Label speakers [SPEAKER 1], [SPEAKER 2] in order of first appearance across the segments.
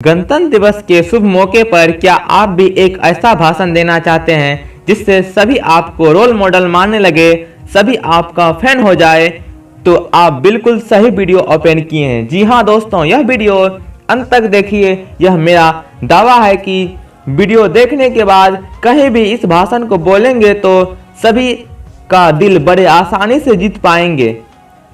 [SPEAKER 1] गणतंत्र दिवस के शुभ मौके पर क्या आप भी एक ऐसा भाषण देना चाहते हैं जिससे सभी आपको रोल मॉडल मानने लगे, सभी आपका फैन हो जाए? तो आप बिल्कुल सही वीडियो ओपन किए हैं। जी हाँ दोस्तों, यह वीडियो अंत तक देखिए। यह मेरा दावा है कि वीडियो देखने के बाद कहीं भी इस भाषण को बोलेंगे तो सभी का दिल बड़े आसानी से जीत पाएंगे।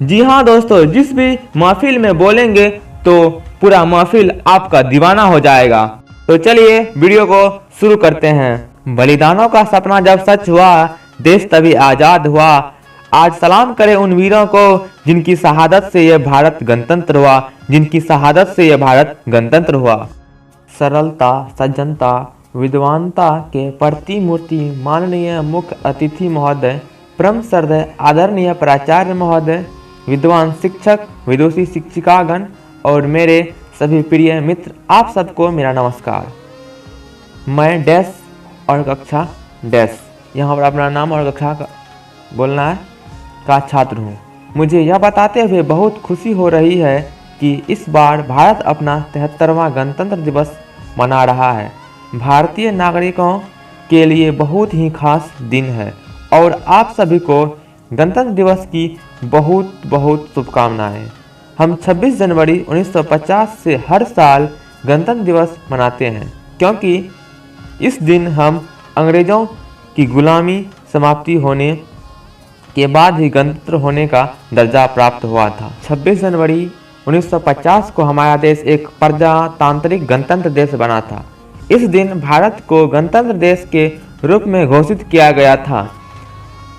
[SPEAKER 1] जी हाँ दोस्तों, जिस भी महफिल में बोलेंगे तो पूरा महफिल आपका दीवाना हो जाएगा। तो चलिए वीडियो को शुरू करते हैं। बलिदानों का सपना जब सच हुआ, देश तभी आजाद हुआ। आज सलाम करें उन वीरों को जिनकी शहादत से यह भारत गणतंत्र हुआ, जिनकी शहादत से यह भारत गणतंत्र हुआ। सरलता, सज्जनता, विद्वानता के प्रतिमूर्ति माननीय मुख्य अतिथि महोदय, परम श्रद्धेय आदरणीय प्राचार्य महोदय, विद्वान शिक्षक, विदुषी शिक्षिकागण और मेरे सभी प्रिय मित्र, आप सबको मेरा नमस्कार। मैं डैश और कक्षा डैश, यहाँ पर अपना नाम और कक्षा का बोलना है, का छात्र हूँ। मुझे यह बताते हुए बहुत खुशी हो रही है कि इस बार भारत अपना 73वां गणतंत्र दिवस मना रहा है। भारतीय नागरिकों के लिए बहुत ही खास दिन है और आप सभी को गणतंत्र दिवस की बहुत बहुत शुभकामनाएं। हम 26 जनवरी 1950 से हर साल गणतंत्र दिवस मनाते हैं क्योंकि इस दिन हम अंग्रेज़ों की गुलामी समाप्ति होने के बाद ही गणतंत्र होने का दर्जा प्राप्त हुआ था। 26 जनवरी 1950 को हमारा देश एक प्रजातांत्रिक गणतंत्र देश बना था। इस दिन भारत को गणतंत्र देश के रूप में घोषित किया गया था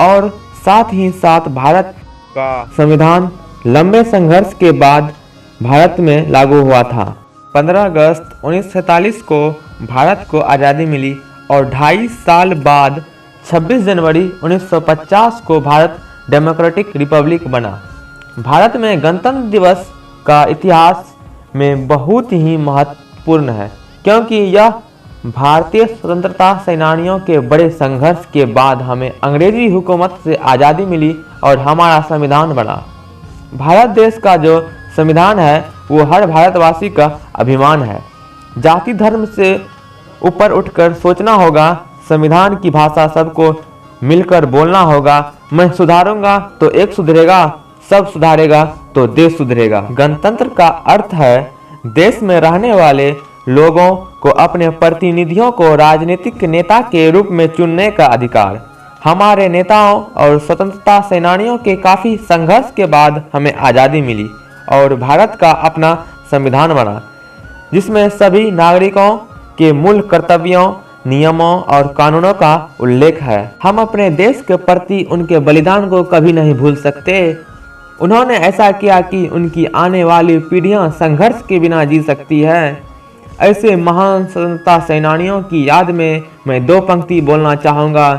[SPEAKER 1] और साथ ही साथ भारत का संविधान लंबे संघर्ष के बाद भारत में लागू हुआ था। 15 अगस्त 1947 को भारत को आज़ादी मिली और 2.5 साल बाद 26 जनवरी 1950 को भारत डेमोक्रेटिक रिपब्लिक बना। भारत में गणतंत्र दिवस का इतिहास में बहुत ही महत्वपूर्ण है क्योंकि यह भारतीय स्वतंत्रता सेनानियों के बड़े संघर्ष के बाद हमें अंग्रेजी हुकूमत से आज़ादी मिली और हमारा संविधान बना। भारत देश का जो संविधान है वो हर भारतवासी का अभिमान है। जाति धर्म से ऊपर उठकर सोचना होगा, संविधान की भाषा सबको मिलकर बोलना होगा। मैं सुधारूंगा तो एक सुधरेगा, सब सुधारेगा तो देश सुधरेगा। गणतंत्र का अर्थ है देश में रहने वाले लोगों को अपने प्रतिनिधियों को राजनीतिक नेता के रूप में चुनने का अधिकार। हमारे नेताओं और स्वतंत्रता सेनानियों के काफ़ी संघर्ष के बाद हमें आज़ादी मिली और भारत का अपना संविधान बना जिसमें सभी नागरिकों के मूल कर्तव्यों, नियमों और कानूनों का उल्लेख है। हम अपने देश के प्रति उनके बलिदान को कभी नहीं भूल सकते। उन्होंने ऐसा किया कि उनकी आने वाली पीढ़ियां संघर्ष के बिना जी सकती है। ऐसे महान स्वतंत्रता सेनानियों की याद में मैं 2 पंक्ति बोलना चाहूँगा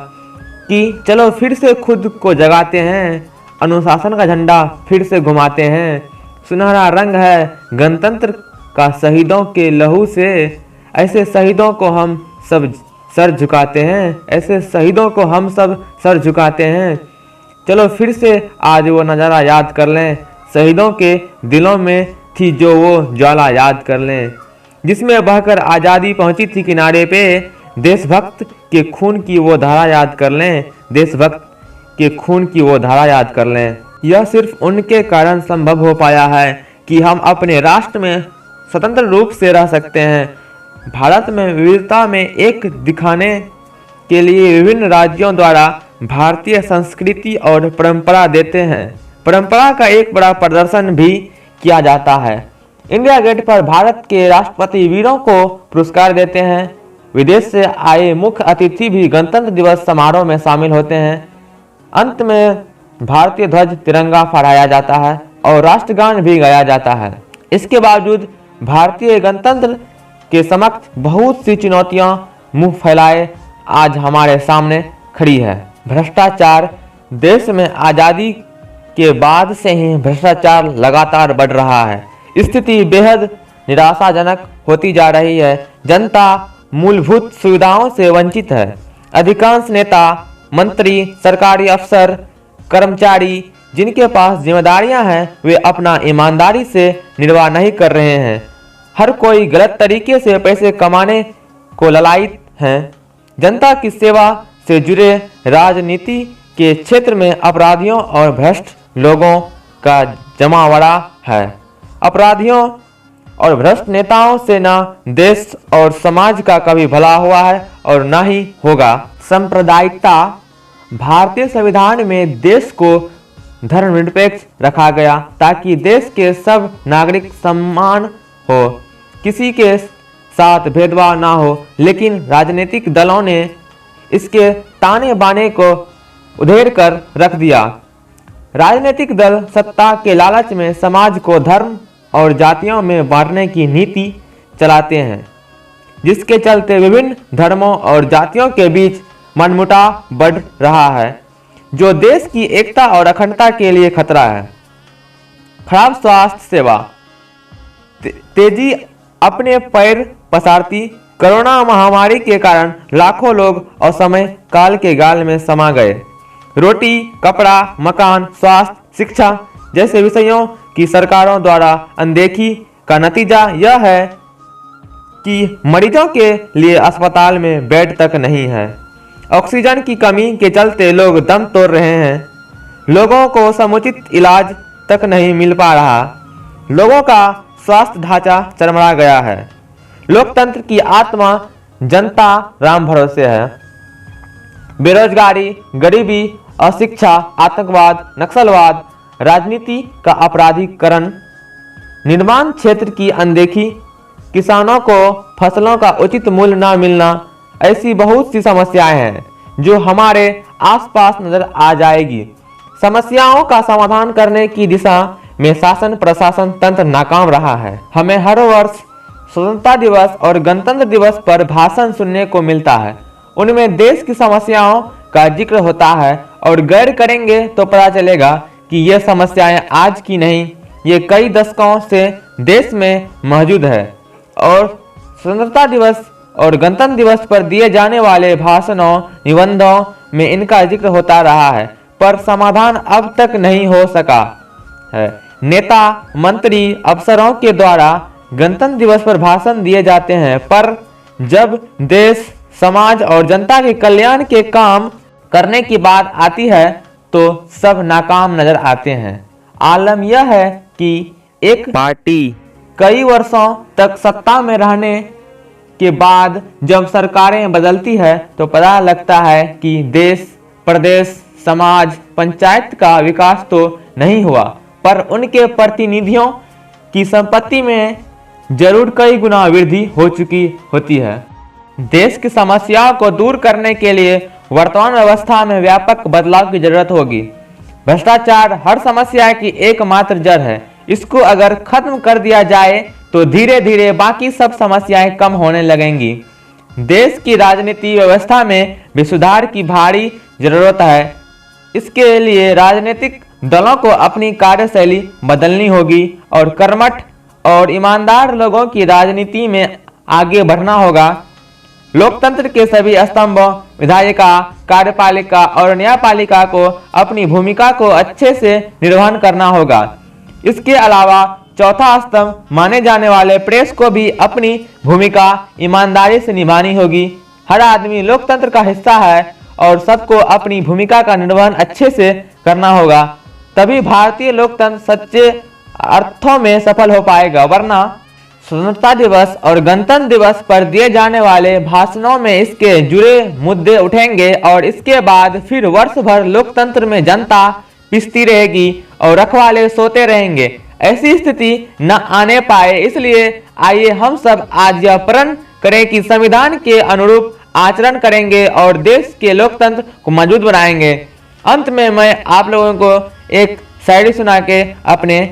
[SPEAKER 1] कि चलो फिर से खुद को जगाते हैं, अनुशासन का झंडा फिर से घुमाते हैं। सुनहरा रंग है गणतंत्र का शहीदों के लहू से, ऐसे शहीदों को हम सब सर झुकाते हैं, ऐसे शहीदों को हम सब सर झुकाते हैं। चलो फिर से आज वो नज़ारा याद कर लें, शहीदों के दिलों में थी जो वो ज्वाला याद कर लें, जिसमें बहकर आज़ादी पहुंची थी किनारे पे। देशभक्त के खून की वो धारा याद कर लें, देशभक्त के खून की वो धारा याद कर लें। यह सिर्फ उनके कारण संभव हो पाया है कि हम अपने राष्ट्र में स्वतंत्र रूप से रह सकते हैं। भारत में विविधता में एक दिखाने के लिए विभिन्न राज्यों द्वारा भारतीय संस्कृति और परंपरा देते हैं। परंपरा का एक बड़ा प्रदर्शन भी किया जाता है। इंडिया गेट पर भारत के राष्ट्रपति वीरों को पुरस्कार देते हैं। विदेश से आए मुख्य अतिथि भी गणतंत्र दिवस समारोह में शामिल होते हैं। अंत में भारतीय ध्वज तिरंगा फहराया जाता है और राष्ट्रगान भी गाया जाता है। इसके बावजूद भारतीय गणतंत्र के समक्ष बहुत सी चुनौतियां मुंह फैलाए आज हमारे सामने खड़ी है। भ्रष्टाचार, देश में आज़ादी के बाद से ही भ्रष्टाचार लगातार बढ़ रहा है। स्थिति बेहद निराशाजनक होती जा रही है। जनता मूलभूत सुविधाओं से वंचित है। अधिकांश नेता, मंत्री, सरकारी अफसर, कर्मचारी जिनके पास जिम्मेदारियां हैं वे अपना ईमानदारी से निर्वाह नहीं कर रहे हैं। हर कोई गलत तरीके से पैसे कमाने को ललायत हैं। जनता की सेवा से जुड़े राजनीति के क्षेत्र में अपराधियों और भ्रष्ट लोगों का जमावड़ा है। अपराधियों और भ्रष्ट नेताओं से ना देश और समाज का कभी भला हुआ है और ना ही होगा। सांप्रदायिकता। भारतीय संविधान में देश को धर्मनिरपेक्ष रखा गया ताकि देश के सब नागरिक समान हो, किसी के साथ भेदभाव ना हो, लेकिन राजनीतिक दलों ने इसके ताने बाने को उधेड़ कर रख दिया। राजनीतिक दल सत्ता के लालच में समाज को धर्म और जातियों में बांटने की नीति चलाते हैं, जिसके चलते विभिन्न धर्मों और जातियों के बीच मनमुटाव बढ़ रहा है, जो देश की एकता और अखंडता के लिए खतरा है। खराब स्वास्थ्य सेवा। तेजी अपने पैर पसारती कोरोना महामारी के कारण लाखों लोग असमय काल के गाल में समा गए। रोटी, कपड़ा, मकान, स्वास्थ्य, शिक्षा जैसे विषयों की सरकारों द्वारा अनदेखी का नतीजा यह है कि मरीजों के लिए अस्पताल में बेड तक नहीं है। ऑक्सीजन की कमी के चलते लोग दम तोड़ रहे हैं। लोगों को समुचित इलाज तक नहीं मिल पा रहा। लोगों का स्वास्थ्य ढांचा चरमरा गया है। लोकतंत्र की आत्मा जनता राम भरोसे है। बेरोजगारी, गरीबी, अशिक्षा, आतंकवाद, नक्सलवाद, राजनीति का अपराधीकरण, निर्माण क्षेत्र की अनदेखी, किसानों को फसलों का उचित मूल्य न मिलना, ऐसी बहुत सी समस्याएं हैं जो हमारे आसपास नजर आ जाएगी। समस्याओं का समाधान करने की दिशा में शासन प्रशासन तंत्र नाकाम रहा है। हमें हर वर्ष स्वतंत्रता दिवस और गणतंत्र दिवस पर भाषण सुनने को मिलता है। उनमें देश की समस्याओं का जिक्र होता है और गौर करेंगे तो पता चलेगा कि ये समस्याएं आज की नहीं, ये कई दशकों से देश में मौजूद है। और स्वतंत्रता दिवस और गणतंत्र दिवस पर दिए जाने वाले भाषणों, निबंधों में इनका जिक्र होता रहा है, पर समाधान अब तक नहीं हो सका है। नेता, मंत्री, अफसरों के द्वारा गणतंत्र दिवस पर भाषण दिए जाते हैं, पर जब देश, समाज और जनता के कल्याण के काम करने की बात आती है तो सब नाकाम नजर आते हैं। आलम यह है कि एक पार्टी कई वर्षों तक सत्ता में रहने के बाद जब सरकारें बदलती है तो पता लगता है कि देश, प्रदेश, समाज, पंचायत का विकास तो नहीं हुआ, पर उनके प्रतिनिधियों की संपत्ति में जरूर कई गुना वृद्धि हो चुकी होती है। देश की समस्याओं को दूर करने के लिए वर्तमान व्यवस्था में व्यापक बदलाव की जरूरत होगी। भ्रष्टाचार हर समस्या की एकमात्र जड़ है। इसको अगर खत्म कर दिया जाए तो धीरे धीरे बाकी सब समस्याएं कम होने लगेंगी। देश की राजनीति व्यवस्था में भी सुधार की भारी जरूरत है। इसके लिए राजनीतिक दलों को अपनी कार्यशैली बदलनी होगी और कर्मठ और ईमानदार लोगों की राजनीति में आगे बढ़ना होगा। लोकतंत्र के सभी स्तंभों, विधायिका, कार्यपालिका और न्यायपालिका को अपनी भूमिका को अच्छे से निर्वहन करना होगा। इसके अलावा चौथा स्तंभ माने जाने वाले प्रेस को भी अपनी भूमिका ईमानदारी से निभानी होगी। हर आदमी लोकतंत्र का हिस्सा है और सबको अपनी भूमिका का निर्वहन अच्छे से करना होगा, तभी भारतीय लोकतंत्र सच्चे अर्थों में सफल हो पाएगा। वरना स्वतंत्रता दिवस और गणतंत्र दिवस पर दिए जाने वाले भाषणों में इसके जुड़े मुद्दे उठेंगे और इसके बाद फिर वर्ष भर लोकतंत्र में जनता पिसती रहेगी और रखवाले सोते रहेंगे। ऐसी स्थिति न आने पाए, इसलिए आइए हम सब आज यह प्रण करें कि संविधान के अनुरूप आचरण करेंगे और देश के लोकतंत्र को मजबूत बनाएंगे। अंत में मैं आप लोगों को एक शायरी सुना के अपने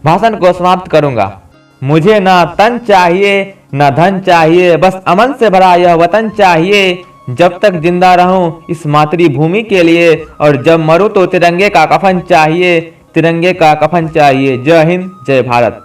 [SPEAKER 1] भाषण को समाप्त करूंगा। मुझे ना तन चाहिए ना धन चाहिए, बस अमन से भरा यह वतन चाहिए। जब तक जिंदा रहूं इस मातृभूमि के लिए और जब मरूं तो तिरंगे का कफन चाहिए, तिरंगे का कफन चाहिए। जय हिंद, जय भारत।